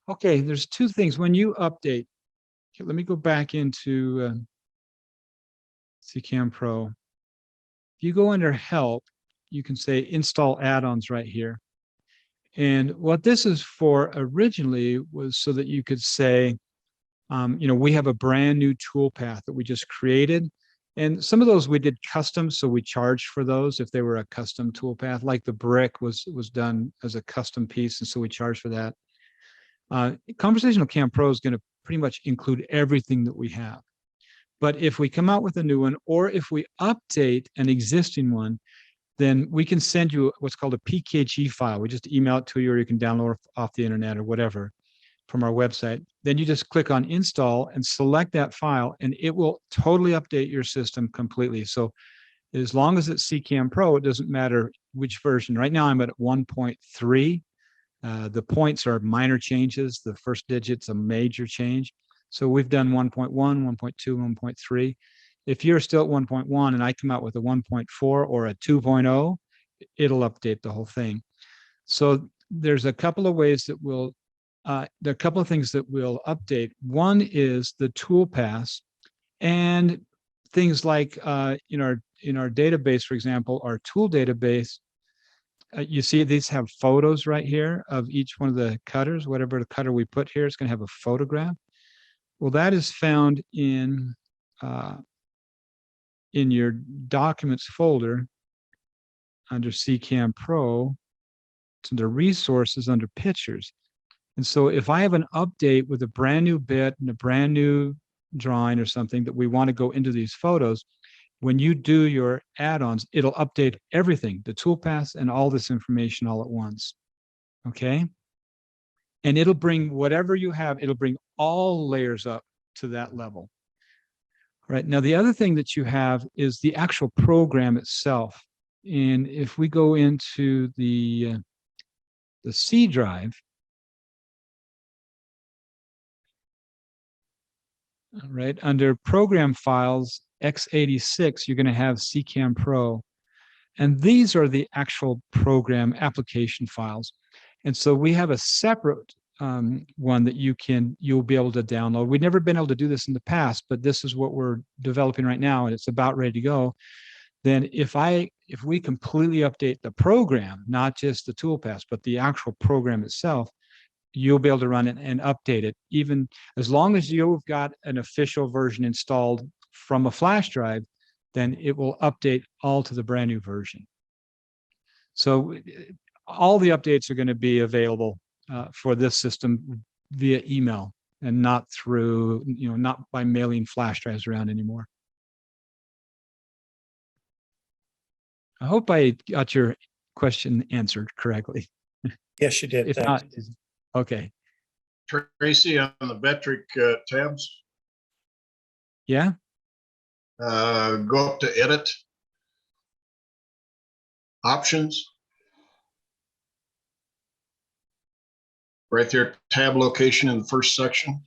Okay, there's two things. When you update, okay, let me go back into CCAM Pro. If you go under Help, you can say Install Add-ons right here. And what this is for originally was so that you could say, we have a brand new toolpath that we just created. And some of those we did custom, so we charged for those if they were a custom toolpath, like the brick was done as a custom piece, and so we charged for that. Conversational CAM Pro is going to pretty much include everything that we have. But if we come out with a new one, or if we update an existing one, then we can send you what's called a PKG file. We just email it to you, or you can download it off the internet or whatever from our website. Then you just click on install and select that file, and it will totally update your system completely. So as long as it's CCAM Pro, it doesn't matter which version. Right now I'm at 1.3. The points are minor changes. The first digit's a major change. So we've done 1.1, 1.2, 1.3. If you're still at 1.1 and I come out with a 1.4 or a 2.0, it'll update the whole thing. So there's a couple of ways that we'll, there are a couple of things that we'll update. One is the toolpaths and things like in our database, for example, our tool database. You see these have photos right here of each one of the cutters. Whatever the cutter we put here is going to have a photograph. Well, that is found in your documents folder under CCAM Pro. It's under resources under pictures. And so if I have an update with a brand new bit and a brand new drawing or something that we want to go into these photos, when you do your add-ons, it'll update everything, the toolpaths and all this information all at once. Okay. And it'll bring whatever you have, it'll bring all layers up to that level. Right. Now, the other thing that you have is the actual program itself. And if we go into the C drive, right, under program files, x86, you're going to have CCAM Pro. And these are the actual program application files. And so we have a separate one that you'll be able to download. We've never been able to do this in the past, but this is what we're developing right now, and it's about ready to go. Then if we completely update the program, not just the toolpaths, but the actual program itself, you'll be able to run it and update it, even as long as you've got an official version installed from a flash drive, then it will update all to the brand new version. So all the updates are going to be available for this system via email and not through, not by mailing flash drives around anymore. I hope I got your question answered correctly. Yes, you did. If Thanks. not, okay. Tracy, on the metric tabs, Yeah. go up to edit. Options. Right there, tab location in the first section.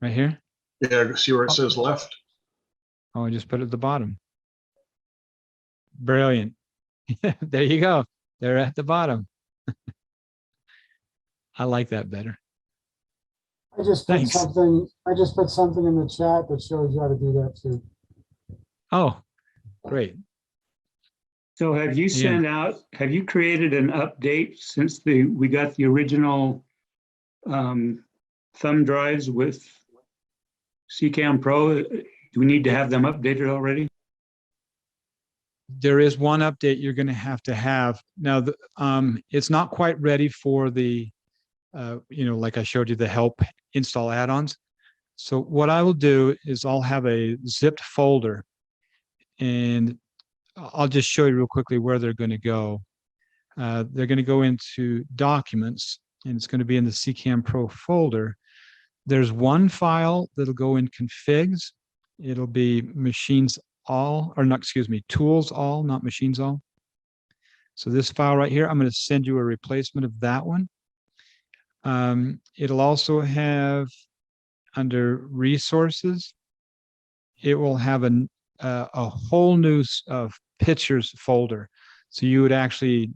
Right here. Yeah, see where it says left? Oh, I just put it at the bottom. Brilliant. There you go. They're at the bottom. I like that better. I just put Thanks. something, I just put something in the chat that shows you how to do that too. Oh, great. So have you Yeah. have you created an update since we got the original thumb drives with CCAM Pro? Do we need to have them updated already? There is one update you're going to have. Now, it's not quite ready for the, like I showed you, the help install add-ons. So what I will do is I'll have a zipped folder, and I'll just show you real quickly where they're going to go. They're going to go into documents, and it's going to be in the CCAM Pro folder. There's one file that'll go in configs. It'll be machines all, or not, excuse me, tools all, not machines all. So this file right here, I'm going to send you a replacement of that one. It'll also have, under resources, it will have a whole new pictures folder. So you would actually,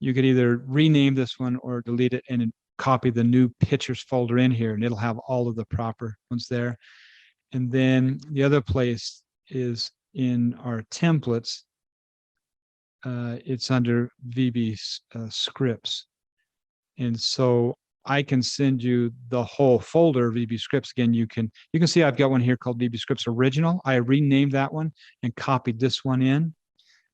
you could either rename this one or delete it and copy the new pictures folder in here, and it'll have all of the proper ones there. And then the other place is in our templates. It's under VB scripts. And so I can send you the whole folder, VB scripts. Again, you can see I've got one here called VB scripts original. I renamed that one and copied this one in.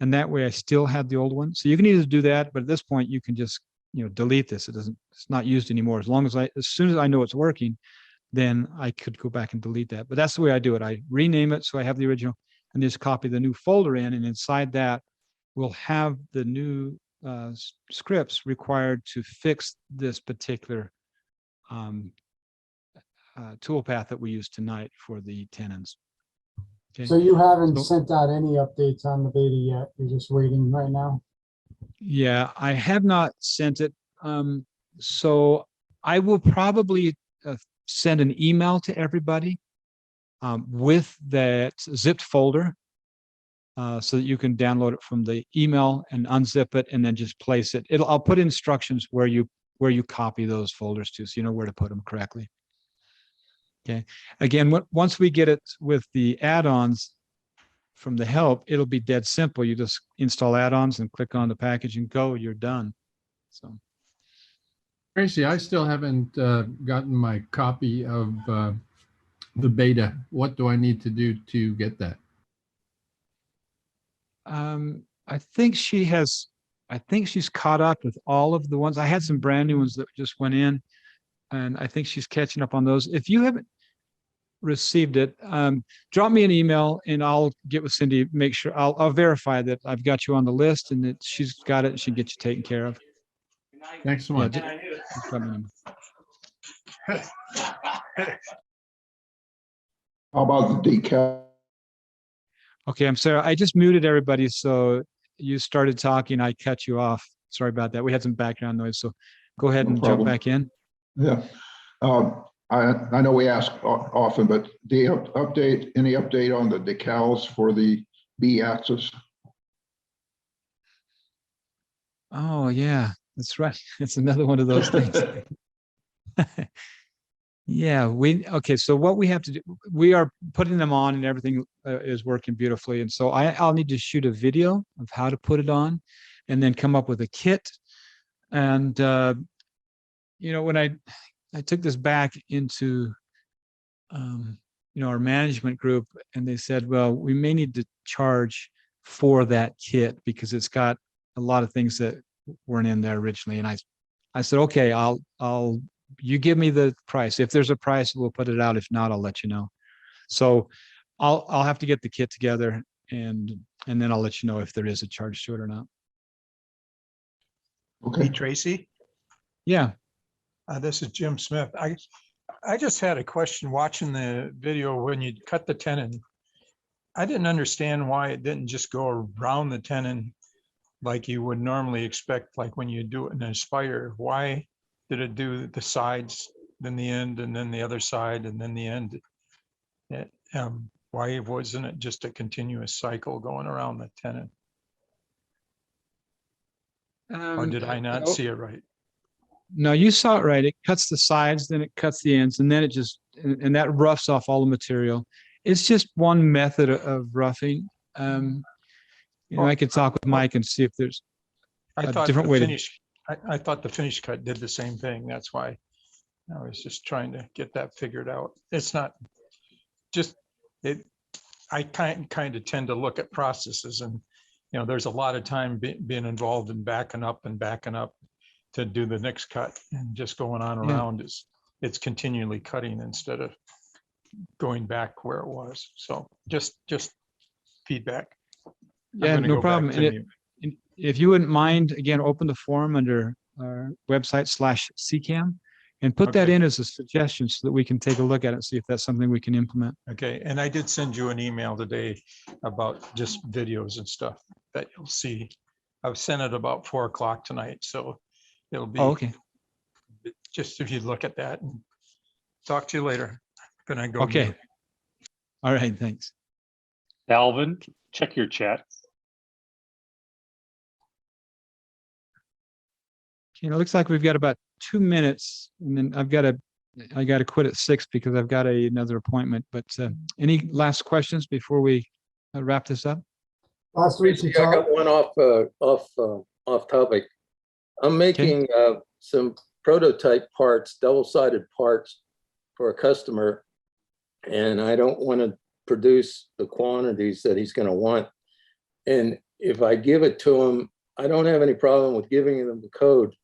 And that way I still have the old one. So you can either do that, but at this point you can just, delete this. It's not used anymore. As soon as I know it's working, then I could go back and delete that. But that's the way I do it. I rename it so I have the original and just copy the new folder in. And inside that, we'll have the new scripts required to fix this particular toolpath that we use tonight for the tenons. Okay. So you haven't sent out any updates on the beta yet. You're just waiting right now. Yeah, I have not sent it. So I will probably send an email to everybody with that zipped folder so that you can download it from the email and unzip it and then just place it. I'll put instructions where you copy those folders to, so you know where to put them correctly. Okay. Again, once we get it with the add-ons from the help, it'll be dead simple. You just install add-ons and click on the package and go, you're done. So. Tracy, I still haven't gotten my copy of the beta. What do I need to do to get that? I think she's caught up with all of the ones. I had some brand new ones that just went in, and I think she's catching up on those. If you haven't received it, drop me an email and I'll get with Cindy, make sure I'll verify that I've got you on the list and that she's got it and she can get you taken care of. Thanks so much. Yeah, just drop me an email. How about the decal? Okay, I'm sorry. I just muted everybody. So you started talking. I cut you off. Sorry about that. We had some background noise. So go ahead and jump back in. Yeah. I know we ask often, but any update on the decals for the B axis? Oh, yeah, that's right. It's another one of those things. Yeah, okay. So what we have to do, we are putting them on and everything is working beautifully. And so I'll need to shoot a video of how to put it on and then come up with a kit. And, when I took this back into, our management group, and they said, well, we may need to charge for that kit because it's got a lot of things that weren't in there originally. And I said, okay, you give me the price. If there's a price, we'll put it out. If not, I'll let you know. So I'll have to get the kit together and then I'll let you know if there is a charge to it or not. Okay. Tracy, Yeah. this is Jim Smith. I just had a question watching the video when you cut the tenon. I didn't understand why it didn't just go around the tenon like you would normally expect, like when you do it in a spire. Why did it do the sides, then the end, and then the other side, and then the end? Why wasn't it just a continuous cycle going around the tenon? Or did I not see it right? No, you saw it right. It cuts the sides, then it cuts the ends, and then it just, and that roughs off all the material. It's just one method of roughing. I could talk with Mike and see if there's I a thought different the way to. finish, I thought the finish cut did the same thing. That's why I was just trying to get that figured out. It's not just it. I kind of tend to look at processes, and there's a lot of time being involved in backing up to do the next cut, and just going on around it's continually cutting instead of going back where it was. So just feedback. Yeah, no problem. And if you wouldn't mind, again, open the forum under our website /CCAM and put that in as a suggestion so that we can take a look at it and see if that's something we can implement. Okay, and I did send you an email today about just videos and stuff that you'll see. I've sent it about 4 o'clock tonight, so it'll be okay. Just if you look at that and talk to you later. Gonna go. Okay. Mute. All right, thanks. Alvin, check your chat. Okay, it looks like we've got about 2 minutes, and then I got to quit at 6 because I've got another appointment. But any last questions before we wrap this up? Last week you I got talked. one off topic. I'm making some prototype parts, double-sided parts for a customer, and I don't want to produce the quantities that he's going to want. And if I give it to him, I don't have any problem with giving them the code,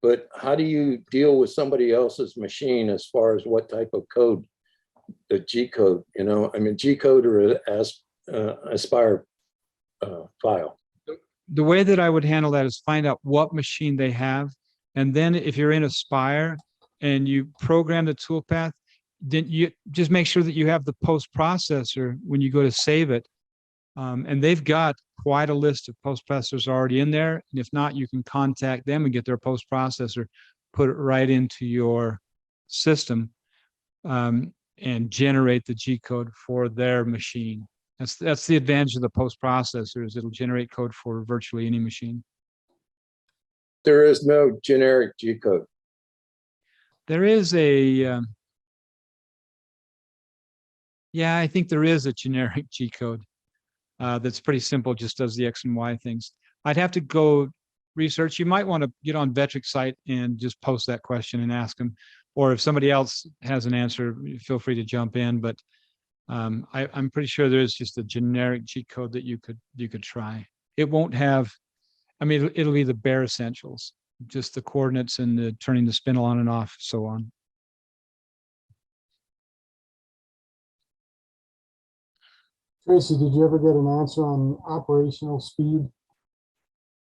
but how do you deal with somebody else's machine as far as what type of code, the G code, G code or Aspire file? The way that I would handle that is find out what machine they have. And then if you're in Aspire and you program the Toolpath, then you just make sure that you have the post processor when you go to save it. And they've got quite a list of post processors already in there. And if not, you can contact them and get their post processor, put it right into your system, and generate the G code for their machine. That's the advantage of the post processors. It'll generate code for virtually any machine. There is no generic G code. There is I think there is a generic G code that's pretty simple, just does the X and Y things. I'd have to go research. You might want to get on Vectric's site and just post that question and ask them. Or if somebody else has an answer, feel free to jump in. But I'm pretty sure there is just a generic G code that you could try. It won't have, it'll be the bare essentials, just the coordinates and the turning the spindle on and off, so on. Tracy, did you ever get an answer on operational speed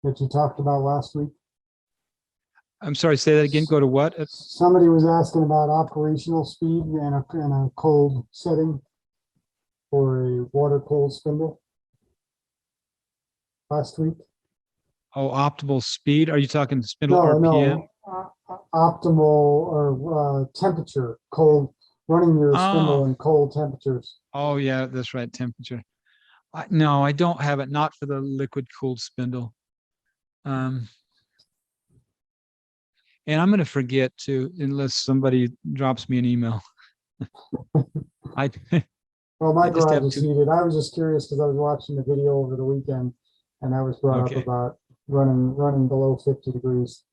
that you talked about last week? I'm sorry, say that again. Go to what? Somebody was asking about operational speed in a cold setting for a water cold spindle last week. Oh, optimal speed. Are you talking spindle RPM? No, optimal or temperature, cold, running your spindle in cold temperatures. Oh yeah, that's right, temperature. No, I don't have it, not for the liquid cooled spindle. And I'm going to forget to, unless somebody drops me an email. Well, my garage is heated. I was just curious because I was watching the video over the weekend, and that was brought up about running below 50 degrees.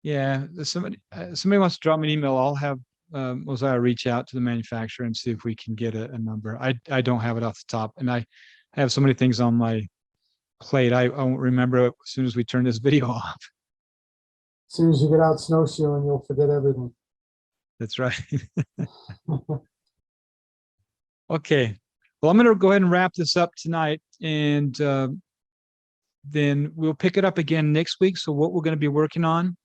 Yeah, somebody wants to drop me an email. I'll have Mosiah reach out to the manufacturer and see if we can get a number. I don't have it off the top, and I have so many things on my plate. I won't remember it as soon as we turn this video off. soon as you get out snowshoeing, you'll forget everything. That's right. Okay. Well, I'm going to go ahead and wrap this up tonight, and then we'll pick it up again next week. So what we're going to be working on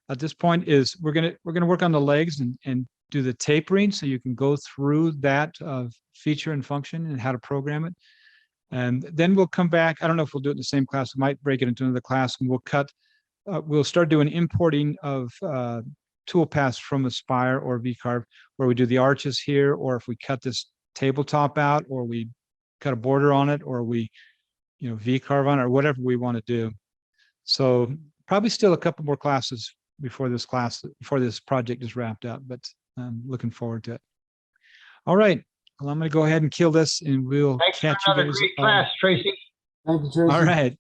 at this point is we're going to work on the legs and do the tapering, so you can go through that feature and function and how to program it. And then we'll come back. I don't know if we'll do it in the same class. We might break it into another class, and we'll start doing importing of toolpaths from Aspire or VCarve, where we do the arches here, or if we cut this tabletop out, or we cut a border on it, or we VCarve on it, or whatever we want to do. So probably still a couple more classes before this project is wrapped up, but I'm looking forward to it. All right. Well, I'm going to go ahead and kill this, and we'll catch you guys. Great class, Tracy. Thank you, Tracy. All right.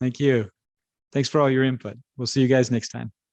Thank you. Thanks for all your input. We'll see you guys next time.